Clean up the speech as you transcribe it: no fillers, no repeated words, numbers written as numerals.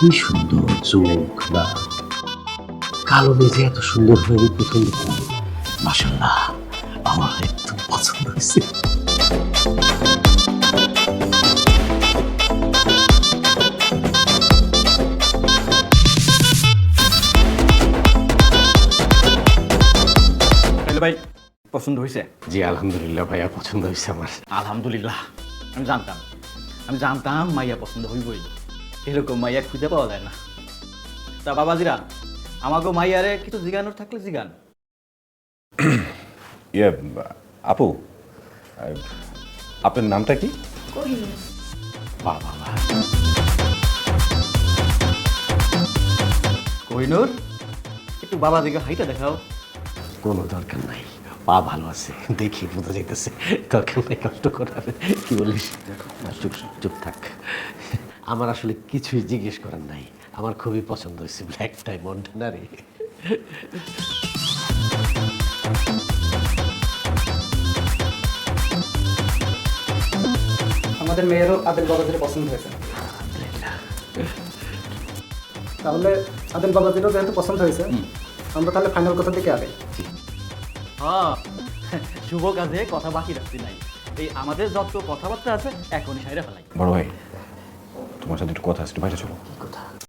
কি সুন্দর চোখ না, কালো মেজে এত সুন্দর হয়ে প্রথম দেখলাম। মাশাআল্লাহ, আমার একদম পছন্দ হয়েছে। তাহলে ভাই পছন্দ হয়েছে? জি আলহামদুলিল্লাহ ভাইয়া, পছন্দ হয়েছে আমার। আলহামদুলিল্লাহ। আমি জানতাম মাইয়া পছন্দ হইবই, এরকম মাইয়া খুঁজে পাওয়া যায় না। তা বাবাজিরা, আমাকে মাইয়ারে কিছু জিগানোর থাকলে জিগান। ইয়ে আপু, আপনার নামটা কি? বাহ বাহ বাহ। কোহিনুর, একটু বাবাজিকে হাইটা দেখাও। কোনো দরকার নাই, পা ভালো আছে, দেখি বোঝা যাইতেছে। দরকার নাই কষ্ট করার। কি বলিস? চুপ চুপ থাক। আমার আসলে কিছুই জিজ্ঞেস করার নাই, আমার খুবই পছন্দ হয়েছে। ব্ল্যাক ডায়মন্ড না রে? আমাদের মেয়েরও আদেল বাবাজির পছন্দ হয়েছে। আলহামদুলিল্লাহ। তাহলে আদেল বাবাজিরও যেহেতু পছন্দ হয়েছে, আমরা তাহলে ফাইনাল কথা থেকে আগে। হ্যাঁ, শুভ কাজে কথা বাকি রাখতে নাই। এই আমাদের যত কথাবার্তা আছে এখনই সাইরা ফেলাই। বড় ভাই, তোমার সাথে একটু কথা আছে, একটু বাইরে চলো।